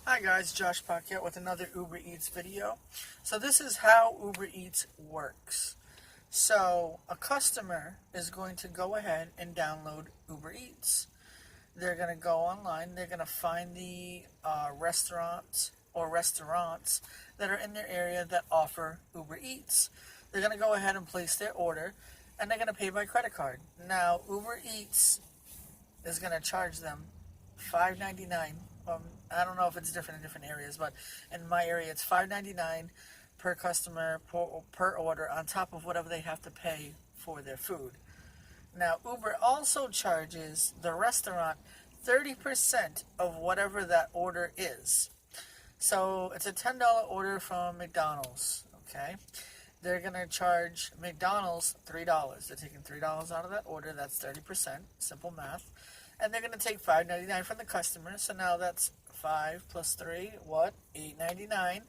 Hi guys, Josh Paquette with another Uber Eats video. So this is how Uber Eats works. So a customer is going to go ahead and download Uber Eats. They're going to go online, they're going to find the restaurants that are in their area that offer Uber Eats. They're going to go ahead and place their order and they're going to pay by credit card. Now Uber Eats is going to charge them $5.99. I don't know if it's different in different areas, but in my area it's $5.99 per customer per order on top of whatever they have to pay for their food. Now Uber also charges the restaurant 30% of whatever that order is. So it's a $10 order from McDonald's, okay? They're going to charge McDonald's $3. They're taking $3 out of that order. That's 30%. Simple math. And they're going to take $5.99 from the customer. So now that's 5 plus 3, what? $8.99.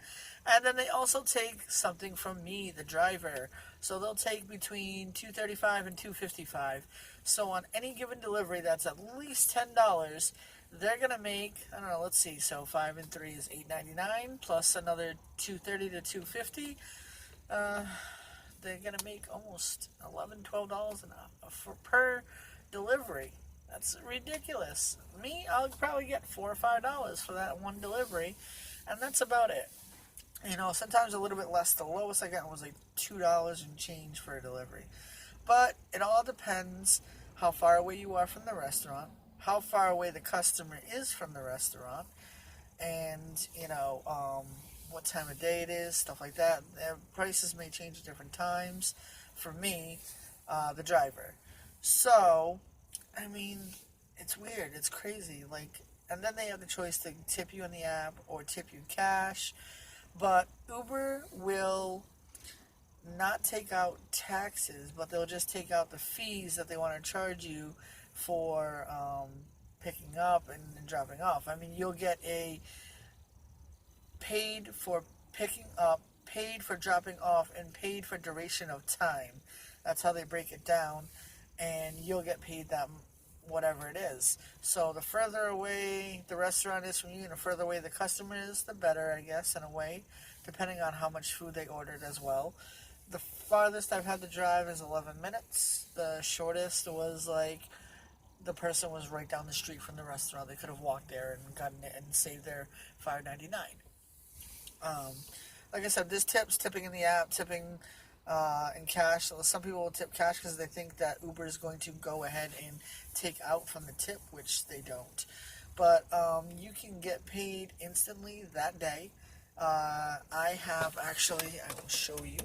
And then they also take something from me, the driver. So they'll take between $2.35 and $2.55. So on any given delivery that's at least $10, they're going to make, I don't know, let's see. So 5 and 3 is $8.99 plus another $2.30 to $2.50. They're going to make almost $11, $12 per delivery. That's ridiculous. Me, I'll probably get $4 or $5 for that one delivery, and that's about it. You know, sometimes a little bit less. The lowest I got was like $2 and change for a delivery. But it all depends how far away you are from the restaurant, how far away the customer is from the restaurant, and, what time of day it is, stuff like that. Their prices may change at different times for me, the driver. So, I mean, it's weird. It's crazy. And then they have the choice to tip you in the app or tip you cash. But Uber will not take out taxes, but they'll just take out the fees that they want to charge you for picking up and dropping off. I mean, you'll get a paid for picking up, paid for dropping off, and paid for duration of time. That's how they break it down, and you'll get paid that whatever it is. So the further away the restaurant is from you and the further away the customer is, the better, I guess, in a way, depending on how much food they ordered as well. The farthest I've had to drive is 11 minutes. The shortest was the person was right down the street from the restaurant. They could have walked there and gotten it and saved their $5.99. Like I said, this tipping in the app, tipping in cash. Some people will tip cash because they think that Uber is going to go ahead and take out from the tip, which they don't. But you can get paid instantly that day. I will show you.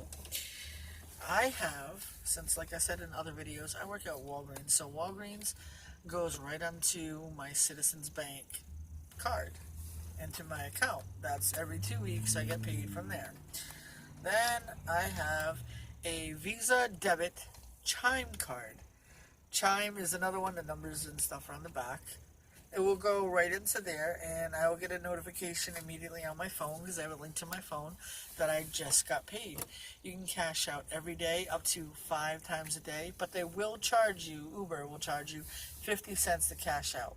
Since like I said in other videos, I work at Walgreens. So Walgreens goes right onto my Citizens Bank card into my account. That's every 2 weeks I get paid from there. Then I have a Visa debit Chime card. Chime is another one, the numbers and stuff are on the back. It will go right into there, and I will get a notification immediately on my phone, because I have a link to my phone, that I just got paid. You can cash out every day, up to 5 times a day, but they will charge you, Uber will charge you 50 cents to cash out.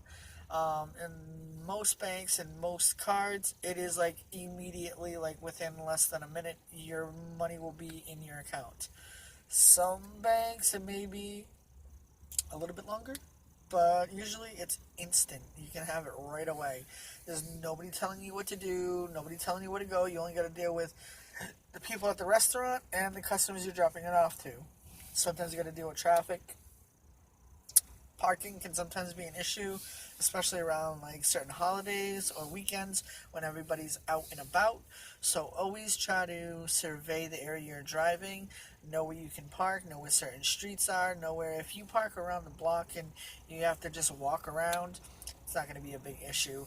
In most banks and most cards, it is immediately, within less than a minute, your money will be in your account. Some banks, it may be a little bit longer, but usually it's instant. You can have it right away. There's nobody telling you what to do, nobody telling you where to go. You only got to deal with the people at the restaurant and the customers you're dropping it off to. Sometimes you got to deal with traffic. Parking can sometimes be an issue, especially around certain holidays or weekends when everybody's out and about. So always try to survey the area you're driving, know where you can park, know where certain streets are, know where if you park around the block and you have to just walk around, it's not going to be a big issue.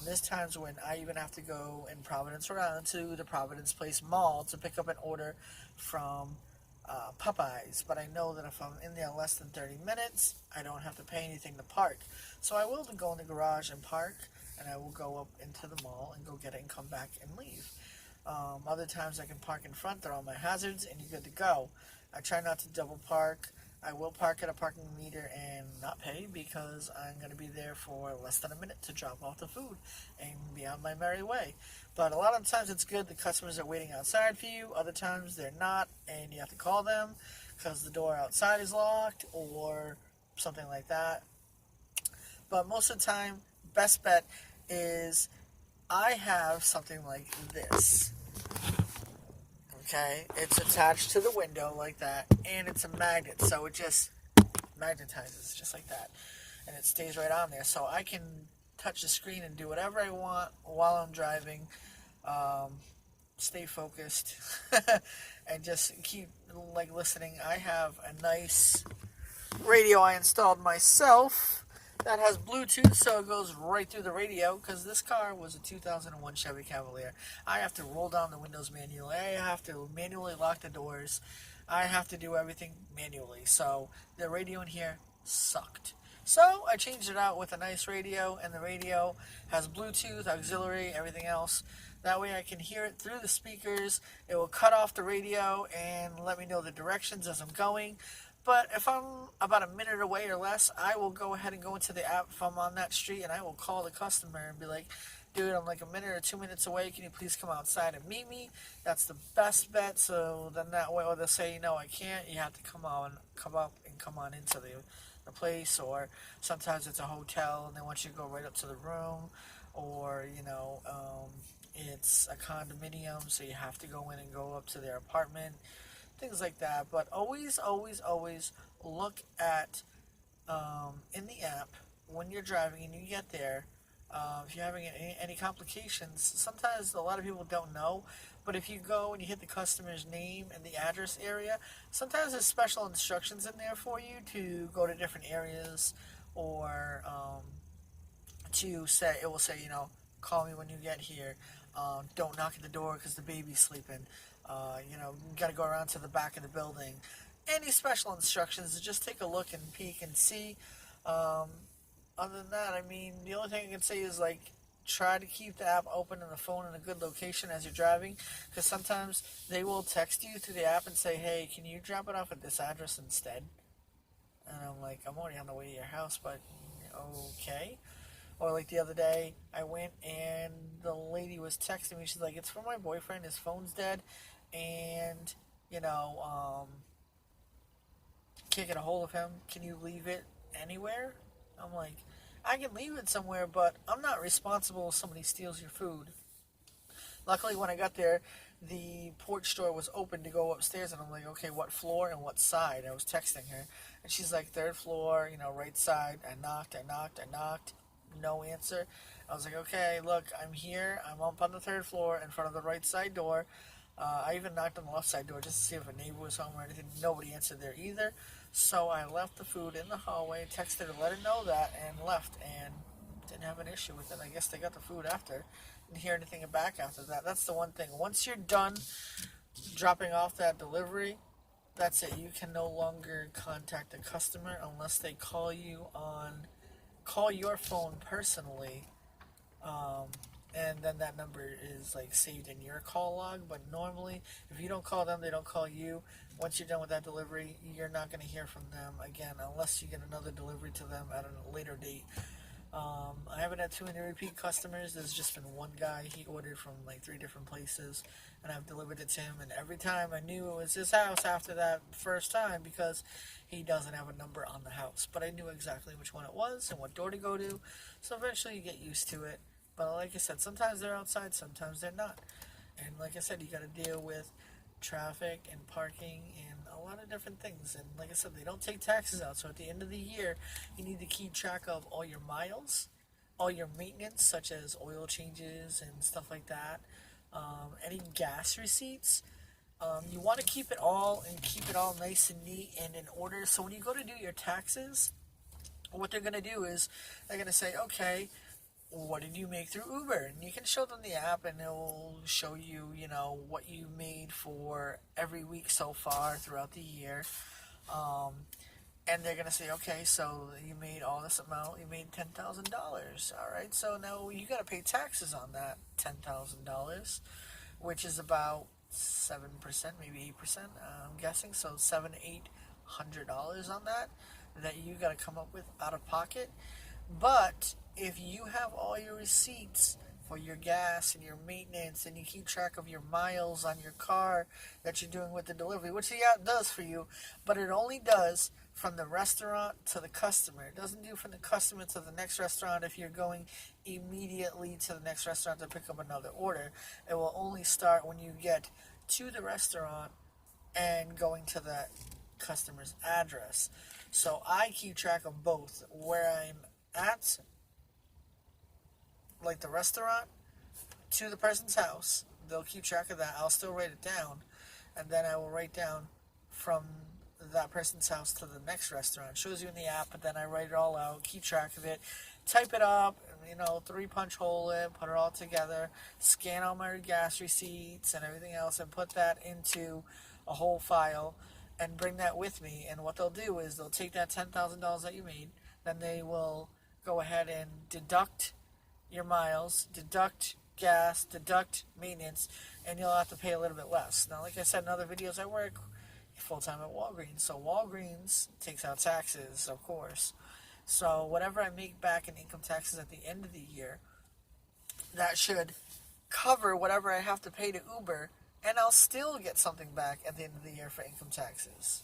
There's times when I even have to go in Providence, Rhode Island, to the Providence Place Mall to pick up an order from Popeyes, but I know that if I'm in there less than 30 minutes, I don't have to pay anything to park. So I will go in the garage and park, and I will go up into the mall and go get it and come back and leave. Other times I can park in front, throw on my hazards, and you're good to go. I try not to double park. I will park at a parking meter and not pay because I'm going to be there for less than a minute to drop off the food and be on my merry way. But a lot of times it's good. The customers are waiting outside for you. Other times they're not, and you have to call them because the door outside is locked or something like that. But most of the time, best bet is I have something like this. Okay, it's attached to the window like that, and it's a magnet, so it just magnetizes just like that, and it stays right on there. So I can touch the screen and do whatever I want while I'm driving, stay focused, and just keep like listening. I have a nice radio I installed myself that has Bluetooth, so it goes right through the radio, because this car was a 2001 Chevy Cavalier. I have to roll down the windows manually. I have to manually lock the doors. I have to do everything manually. So the radio in here sucked. So I changed it out with a nice radio, and the radio has Bluetooth, auxiliary, everything else. That way I can hear it through the speakers. It will cut off the radio and let me know the directions as I'm going. But if I'm about a minute away or less, I will go ahead and go into the app if I'm on that street, and I will call the customer and be like, dude, I'm like a minute or 2 minutes away. Can you please come outside and meet me? That's the best bet. So then that way, or they'll say, no, I can't. You have to come up and come on into the place. Or sometimes it's a hotel and they want you to go right up to the room. Or, it's a condominium, so you have to go in and go up to their apartment. Things like that. But always, always, always look at in the app when you're driving and you get there. If you're having any complications, sometimes a lot of people don't know, but if you go and you hit the customer's name and the address area, sometimes there's special instructions in there for you to go to different areas, or it will say, call me when you get here. Don't knock at the door because the baby's sleeping. You got to go around to the back of the building. Any special instructions, just take a look and peek and see. Other than that, the only thing I can say is, try to keep the app open and the phone in a good location as you're driving, because sometimes they will text you through the app and say, hey, can you drop it off at this address instead? And I'm like, I'm already on the way to your house, but okay. Or like the other day, I went and the lady was texting me. She's like, it's for my boyfriend. His phone's dead. And, can't get a hold of him. Can you leave it anywhere? I'm like, I can leave it somewhere, but I'm not responsible if somebody steals your food. Luckily, when I got there, the porch door was open to go upstairs, and I'm like, okay, what floor and what side? I was texting her, and she's like, third floor, right side. I knocked. No answer. I was like, okay, look, I'm here. I'm up on the third floor in front of the right side door. I even knocked on the left side door just to see if a neighbor was home or anything. Nobody answered there either. So I left the food in the hallway, texted her, let her know that, and left, and didn't have an issue with it. I guess they got the food after. Didn't hear anything back after that. That's the one thing. Once you're done dropping off that delivery, that's it. You can no longer contact the customer unless they call your phone personally, and then that number is saved in your call log. But normally, if you don't call them, they don't call you. Once you're done with that delivery, you're not going to hear from them again unless you get another delivery to them at a later date. I haven't had too many repeat customers. There's just been one guy. He ordered from 3 different places, and I've delivered it to him. And every time I knew it was his house after that first time, because he doesn't have a number on the house. But I knew exactly which one it was and what door to go to. So eventually you get used to it. But like I said, sometimes they're outside, sometimes they're not. And like I said, you got to deal with traffic and parking and a lot of different things. And like I said, they don't take taxes out. So at the end of the year, you need to keep track of all your miles, all your maintenance, such as oil changes and stuff like that, any gas receipts. You want to keep it all nice and neat and in order. So when you go to do your taxes, what they're going to do is they're going to say, okay, what did you make through Uber? And you can show them the app, and it will show you, what you made for every week so far throughout the year. And they're going to say, okay, so you made all this amount, you made $10,000. All right, so now you got to pay taxes on that $10,000, which is about 7%, maybe 8%, I'm guessing. So $700, $100 on that you got to come up with out of pocket. But if you have all your receipts for your gas and your maintenance, and you keep track of your miles on your car that you're doing with the delivery, which the app does for you, but it only does from the restaurant to the customer. It doesn't do from the customer to the next restaurant if you're going immediately to the next restaurant to pick up another order. It will only start when you get to the restaurant and going to that customer's address. So I keep track of both, where I'm at, like the restaurant, to the person's house. They'll keep track of that. I'll still write it down, and then I will write down from that person's house to the next restaurant. It shows you in the app, but then I write it all out, keep track of it, type it up, 3-punch hole it, put it all together, scan all my gas receipts and everything else, and put that into a whole file and bring that with me. And what they'll do is they'll take that $10,000 that you made, then they will go ahead and deduct your miles, deduct gas, deduct maintenance, and you'll have to pay a little bit less. Now, like I said in other videos, I work full-time at Walgreens, so Walgreens takes out taxes, of course. So whatever I make back in income taxes at the end of the year, that should cover whatever I have to pay to Uber, and I'll still get something back at the end of the year for income taxes.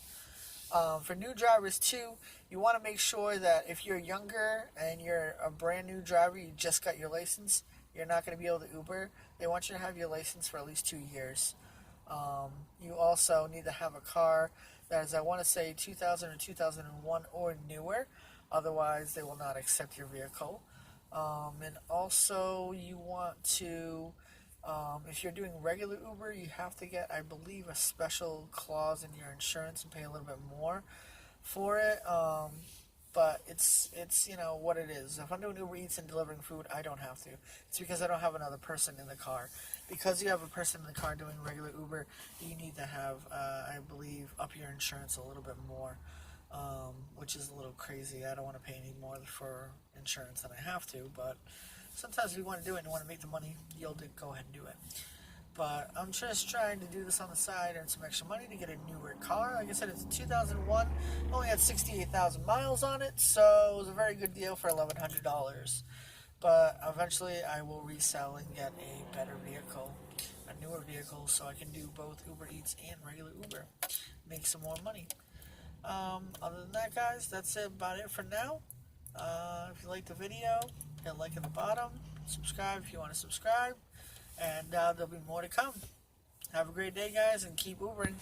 For new drivers too, you want to make sure that if you're younger and you're a brand new driver, you just got your license, you're not going to be able to Uber. They want you to have your license for at least 2 years. You also need to have a car that is, I want to say, 2000 or 2001 or newer. Otherwise, they will not accept your vehicle. And also, you want to, if you're doing regular Uber, you have to get, I believe, a special clause in your insurance and pay a little bit more for it. But it's what it is. If I'm doing Uber Eats and delivering food, I don't have to. It's because I don't have another person in the car. Because you have a person in the car doing regular Uber, you need to have, I believe, up your insurance a little bit more, which is a little crazy. I don't want to pay any more for insurance than I have to, but sometimes if you want to do it and you want to make the money, you'll go ahead and do it. But I'm just trying to do this on the side, earn some extra money to get a newer car. Like I said, it's a 2001. Only had 68,000 miles on it, so it was a very good deal for $1,100. But eventually I will resell and get a better vehicle, a newer vehicle, so I can do both Uber Eats and regular Uber. Make some more money. Other than that, guys, that's about it for now. If you like the video, hit like at the bottom. Subscribe if you want to subscribe. And there'll be more to come. Have a great day, guys, and keep Ubering.